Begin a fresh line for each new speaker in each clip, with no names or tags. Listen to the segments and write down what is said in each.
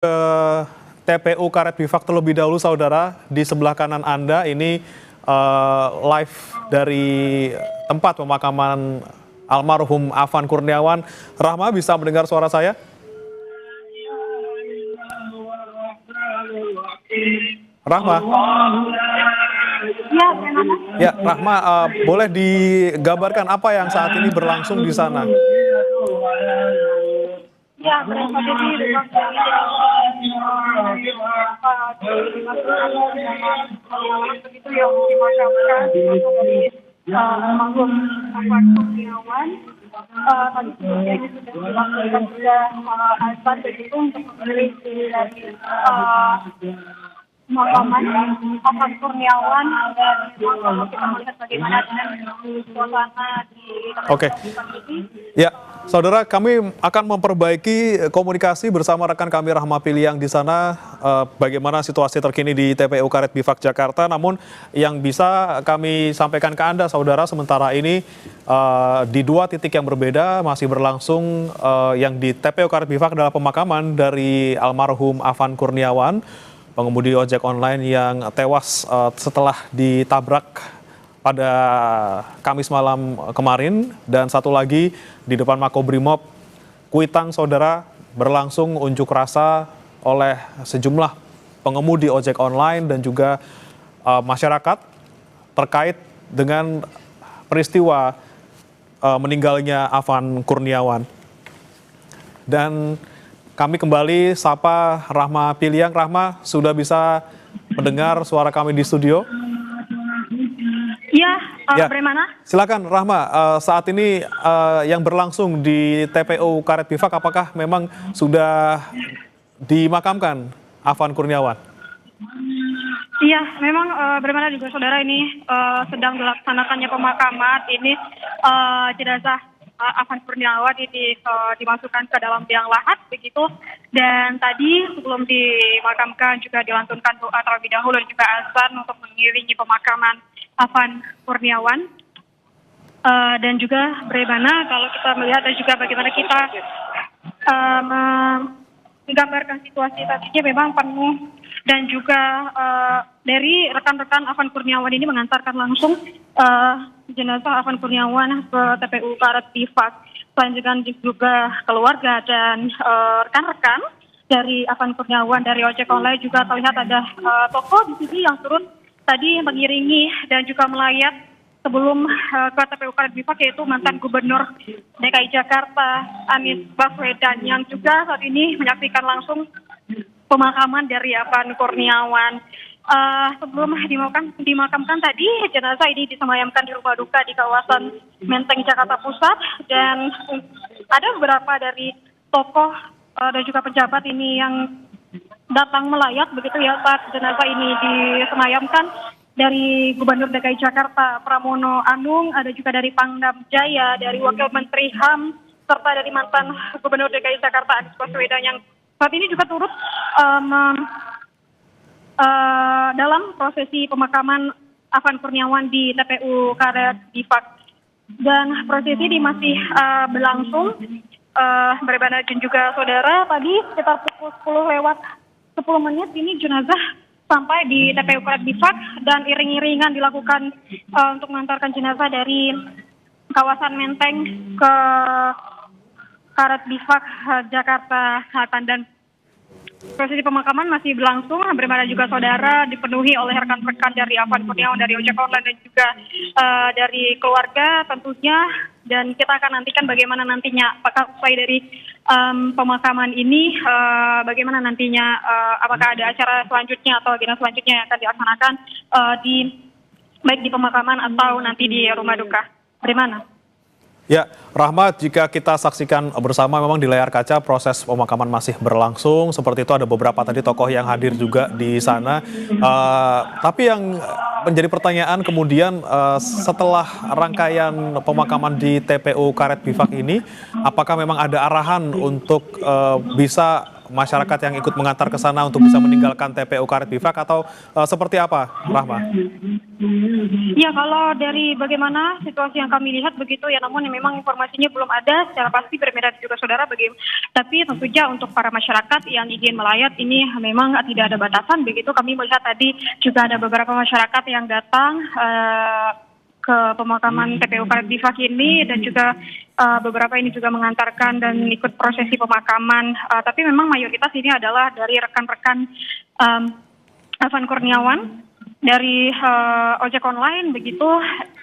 Ke TPU Karet Bifak terlebih dahulu, saudara. Di sebelah kanan Anda ini live dari tempat pemakaman almarhum Afan Kurniawan. Rahma, bisa mendengar suara saya? Rahma? Ya, Rahma, boleh digambarkan apa yang saat ini berlangsung di sana?
Ya, begitu yang dimakamkan dari almarhum Afan Kurniawan. Tadi sebelumnya ini sudah dilakukan juga azan begitu untuk memilih dari pemakaman Afan Kurniawan, dan kita melihat bagaimana dengan suasana di
Oke. Ya, saudara, kami akan memperbaiki komunikasi bersama rekan kami Rahma Piliang di sana, bagaimana situasi terkini di TPU Karet Bifak Jakarta. Namun yang bisa kami sampaikan ke Anda, saudara, sementara ini di dua titik yang berbeda masih berlangsung. Yang di TPU Karet Bifak adalah pemakaman dari almarhum Afan Kurniawan, pengemudi ojek online yang tewas setelah ditabrak pada Kamis malam kemarin. Dan satu lagi di depan Makobrimob Kuitang, saudara, berlangsung unjuk rasa oleh sejumlah pengemudi ojek online dan juga masyarakat terkait dengan peristiwa meninggalnya Afan Kurniawan. Dan kami kembali sapa Rahma Piliang. Rahma, sudah bisa mendengar suara kami di studio?
Ya, bagaimana?
Silakan Rahma, saat ini yang berlangsung di TPU Karet Bifak, apakah memang sudah dimakamkan Afan Kurniawan?
Iya, memang bagaimana juga saudara, ini sedang dilaksanakannya pemakaman. Ini jenazah Afan Kurniawan ini dimasukkan ke dalam liang lahat begitu. Dan tadi sebelum dimakamkan juga dilantunkan doa terlebih dahulu dan juga azan untuk mengiringi pemakaman Afan Kurniawan. Dan juga bagaimana kalau kita melihat dan juga bagaimana kita menggambarkan situasi tadinya memang penuh, dan juga dari rekan-rekan Afan Kurniawan ini mengantarkan langsung jenazah Afan Kurniawan ke TPU Karet Bifak. Selanjutnya juga keluarga dan rekan-rekan dari Afan Kurniawan dari ojek online juga terlihat ada tokoh di sini yang turut tadi mengiringi dan juga melayat sebelum ke TPU Karet Bifak, yaitu mantan Gubernur DKI Jakarta Anies Baswedan, yang juga saat ini menyaksikan langsung pemakaman dari Afan Kurniawan. Sebelum dimakamkan tadi, jenazah ini disemayamkan di rumah duka di kawasan Menteng, Jakarta Pusat. Dan ada beberapa dari tokoh dan juga pejabat ini yang datang melayat begitu ya saat jenazah ini disemayamkan. Dari Gubernur DKI Jakarta Pramono Anung, ada juga dari Pangdam Jaya, dari Wakil Menteri HAM, serta dari mantan Gubernur DKI Jakarta Anies Baswedan yang saat ini juga turut dalam prosesi pemakaman Afan Kurniawan di TPU Karet Bifak. Dan prosesi ini masih berlangsung, berbeda dan juga saudara, tadi sekitar pukul 10 lewat 10 menit ini jenazah sampai di TPU Karet Bifak, dan iring-iringan dilakukan untuk mengantarkan jenazah dari kawasan Menteng ke Karet Bifak Jakarta Selatan. Dan prosesi pemakaman masih berlangsung, bagaimana juga saudara, dipenuhi oleh rekan-rekan dari Afan Kurniawan dari ojek online dan juga dari keluarga tentunya. Dan kita akan nantikan bagaimana nantinya, apakah usai dari pemakaman ini, bagaimana nantinya, apakah ada acara selanjutnya atau agenda selanjutnya yang akan dilaksanakan baik di pemakaman atau nanti di rumah duka. Bagaimana?
Ya, Rahmat, jika kita saksikan bersama memang di layar kaca proses pemakaman masih berlangsung. Seperti itu, ada beberapa tadi tokoh yang hadir juga di sana. Tapi yang menjadi pertanyaan kemudian setelah rangkaian pemakaman di TPU Karet Bifak ini, apakah memang ada arahan untuk bisa masyarakat yang ikut mengantar ke sana untuk bisa meninggalkan TPU Karet Bifak atau seperti apa, Rahma?
Ya, kalau dari bagaimana situasi yang kami lihat begitu ya, namun memang informasinya belum ada secara pasti berbeda juga saudara. Tapi tentunya untuk para masyarakat yang ingin melayat ini memang tidak ada batasan begitu. Kami melihat tadi juga ada beberapa masyarakat yang datang ke pemakaman TPU Karet Bifak ini dan juga beberapa ini juga mengantarkan dan ikut prosesi pemakaman. Tapi memang mayoritas ini adalah dari rekan-rekan Afan Kurniawan dari ojek online begitu,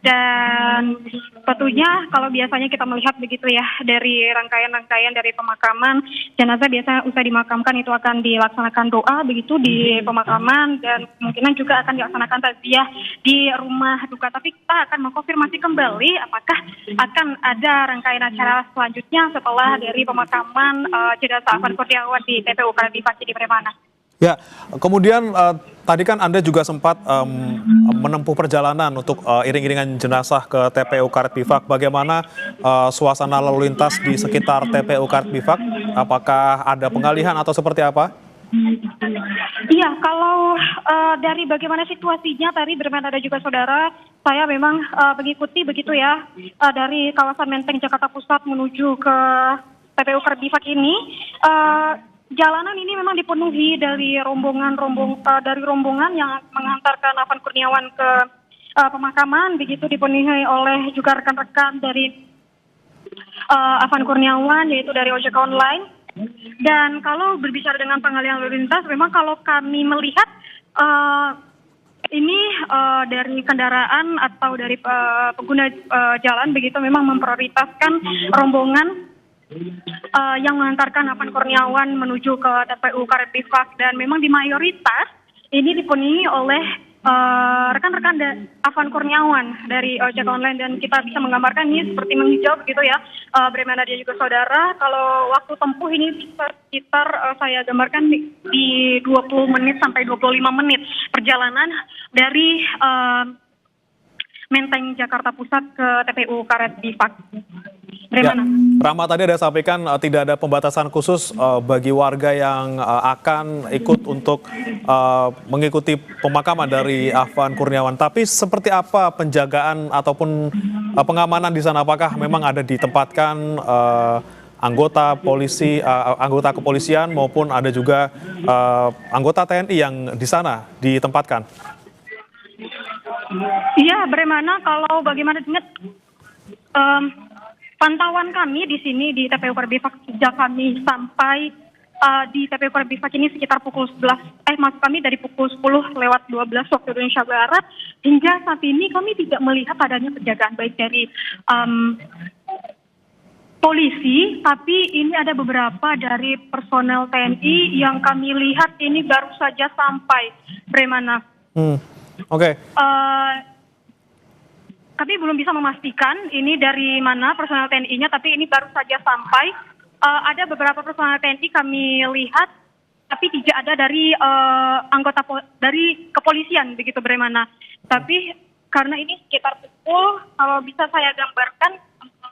dan tentunya kalau biasanya kita melihat begitu ya dari rangkaian-rangkaian dari pemakaman jenazah, biasa usai dimakamkan itu akan dilaksanakan doa begitu di pemakaman dan kemungkinan juga akan dilaksanakan takziah di rumah duka. Tapi kita akan mengkonfirmasi kembali apakah akan ada rangkaian acara selanjutnya setelah dari pemakaman jenazah Afan Kurniawan di TPU Karet Bifak di Bremana.
Ya, kemudian tadi kan Anda juga sempat menempuh perjalanan untuk iring-iringan jenazah ke TPU Karet Bifak. Bagaimana suasana lalu lintas di sekitar TPU Karet Bifak? Apakah ada pengalihan atau seperti apa?
Iya, kalau dari bagaimana situasinya tadi bermain ada juga saudara, saya memang mengikuti begitu ya dari kawasan Menteng Jakarta Pusat menuju ke TPU Karet Bifak ini. Jalanan ini memang dipenuhi dari rombongan yang mengantarkan Afan Kurniawan ke pemakaman, begitu dipenuhi oleh juga rekan-rekan dari Afan Kurniawan, yaitu dari ojek online. Dan kalau berbicara dengan pengalihan lalu lintas, memang kalau kami melihat ini dari kendaraan atau dari pengguna jalan begitu memang memprioritaskan rombongan yang mengantarkan Afan Kurniawan menuju ke TPU Karet Bifak, dan memang di mayoritas ini dipenuhi oleh rekan-rekan Afan Kurniawan dari ojek online, dan kita bisa menggambarkan ini seperti menghijau begitu ya, Bremana dia juga saudara. Kalau waktu tempuh ini sekitar saya gambarkan di 20 menit sampai 25 menit perjalanan dari Menteng Jakarta Pusat ke TPU Karet Bifak.
Ya, Rahma tadi ada sampaikan tidak ada pembatasan khusus bagi warga yang akan ikut untuk mengikuti pemakaman dari Afan Kurniawan. Tapi seperti apa penjagaan ataupun pengamanan di sana? Apakah memang ada ditempatkan anggota polisi, anggota kepolisian maupun ada juga anggota TNI yang di sana ditempatkan?
Iya, Bremana, kalau bagaimana ingat pantauan kami di sini di TPU Karet Bifak sejak kami sampai di TPU Karet Bifak ini sekitar pukul 11, maksud kami dari pukul 10:12 waktu Indonesia Barat hingga saat ini kami tidak melihat adanya penjagaan baik dari polisi, tapi ini ada beberapa dari personel TNI yang kami lihat ini baru saja sampai, Bremana.
Oke.
Kami belum bisa memastikan ini dari mana personel TNI-nya, tapi ini baru saja sampai. Ada beberapa personel TNI kami lihat, tapi tidak ada dari anggota dari kepolisian begitu, Bremana. Tapi karena ini sekitar pukul, kalau bisa saya gambarkan,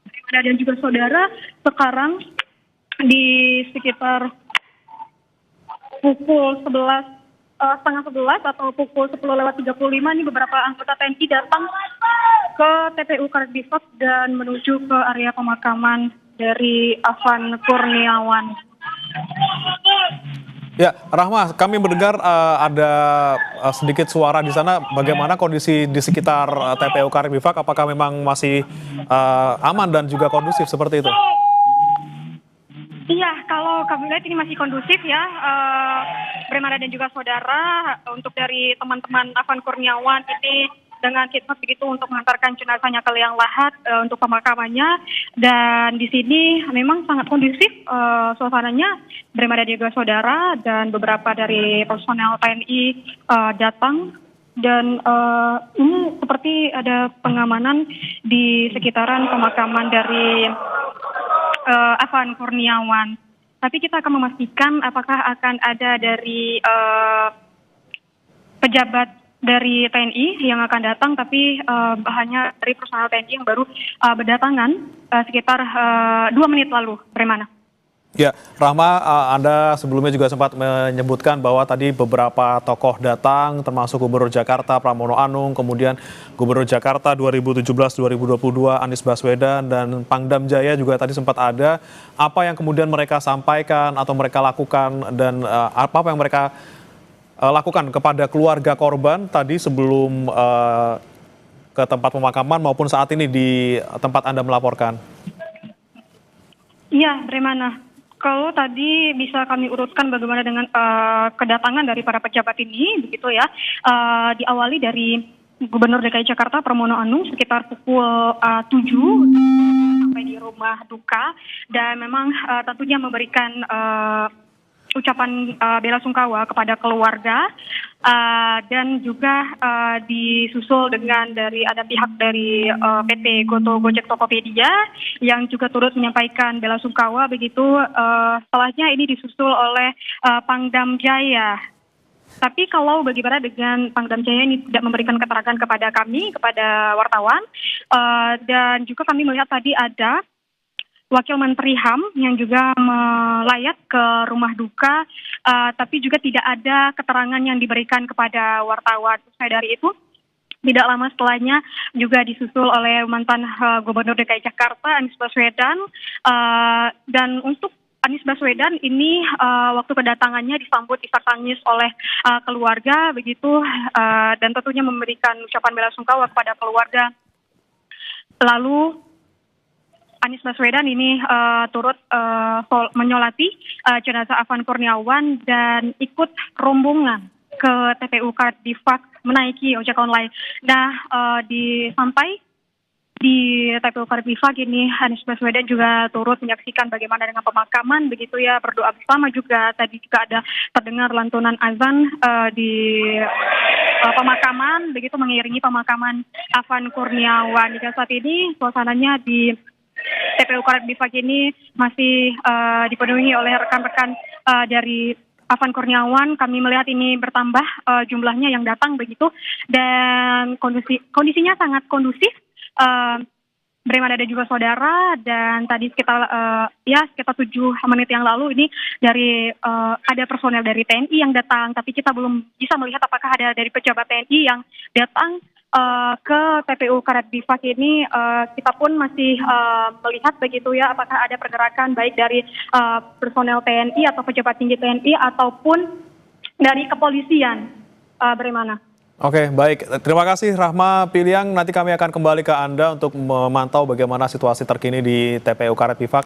Bremana dan juga saudara, sekarang di sekitar pukul 10:30 atau pukul 10:35 ini beberapa anggota TNI datang ke TPU Karet Bifak dan menuju ke area pemakaman dari Afan Kurniawan.
Ya, Rahma, kami mendengar ada sedikit suara di sana. Bagaimana kondisi di sekitar TPU Karet Bifak? Apakah memang masih aman dan juga kondusif seperti itu?
Iya, kalau kami lihat ini masih kondusif ya, Bremana dan juga saudara. Untuk dari teman-teman Afan Kurniawan ini dengan khidmat begitu untuk mengantarkan jenazahnya ke liang lahat untuk pemakamannya, dan di sini memang sangat kondusif suasananya, Bremana dan juga saudara, dan beberapa dari personel TNI datang. Dan ini seperti ada pengamanan di sekitaran pemakaman dari Afan Kurniawan. Tapi kita akan memastikan apakah akan ada dari pejabat dari TNI yang akan datang, tapi hanya dari personal TNI yang baru berdatangan sekitar 2 menit lalu, Bremana.
Ya, Rahma, Anda sebelumnya juga sempat menyebutkan bahwa tadi beberapa tokoh datang, termasuk Gubernur Jakarta Pramono Anung, kemudian Gubernur Jakarta 2017-2022 Anies Baswedan, dan Pangdam Jaya juga tadi sempat ada. Apa yang kemudian mereka sampaikan atau mereka lakukan, dan apa yang mereka lakukan kepada keluarga korban tadi sebelum ke tempat pemakaman maupun saat ini di tempat Anda melaporkan?
Iya, Bremana. Kalau tadi bisa kami urutkan bagaimana dengan kedatangan dari para pejabat ini, begitu ya. Diawali dari Gubernur DKI Jakarta Pramono Anung sekitar pukul 7 sampai di rumah duka, dan memang tentunya memberikan ucapan bela sungkawa kepada keluarga, dan juga disusul dengan ada pihak dari PT Goto Gojek Tokopedia yang juga turut menyampaikan bela sungkawa begitu. Setelahnya ini disusul oleh Pangdam Jaya. Tapi kalau bagaimana dengan Pangdam Jaya ini tidak memberikan keterangan kepada kami, kepada wartawan, dan juga kami melihat tadi ada Wakil Menteri HAM yang juga melayat ke rumah duka, tapi juga tidak ada keterangan yang diberikan kepada wartawan. Usai dari itu, tidak lama setelahnya juga disusul oleh mantan Gubernur DKI Jakarta Anies Baswedan, dan untuk Anies Baswedan ini waktu kedatangannya disambut isak tangis oleh keluarga begitu, dan tentunya memberikan ucapan bela sungkawa kepada keluarga. Lalu Anies Baswedan ini turut menyolati jenazah Afan Kurniawan dan ikut rombongan ke TPU Karet Bifak menaiki ojek online. Nah, sampai di TPU Karet Bifak ini Anies Baswedan juga turut menyaksikan bagaimana dengan pemakaman begitu ya, berdoa bersama juga. Tadi juga ada terdengar lantunan azan di pemakaman begitu, mengiringi pemakaman Afan Kurniawan. Hingga saat ini suasananya di TPU Karet Bifak ini masih dipenuhi oleh rekan-rekan dari Afan Kurniawan. Kami melihat ini bertambah jumlahnya yang datang begitu, dan kondisinya sangat kondusif. Bremana ada juga saudara, dan tadi sekitar 7 menit yang lalu ini dari ada personel dari TNI yang datang, tapi kita belum bisa melihat apakah ada dari pejabat TNI yang datang ke TPU Karet Bifak ini. Kita pun masih melihat begitu ya, apakah ada pergerakan baik dari personel TNI atau pejabat tinggi TNI ataupun dari kepolisian. Bagaimana?
Oke, baik. Terima kasih Rahma Piliang. Nanti kami akan kembali ke Anda untuk memantau bagaimana situasi terkini di TPU Karet Bifak.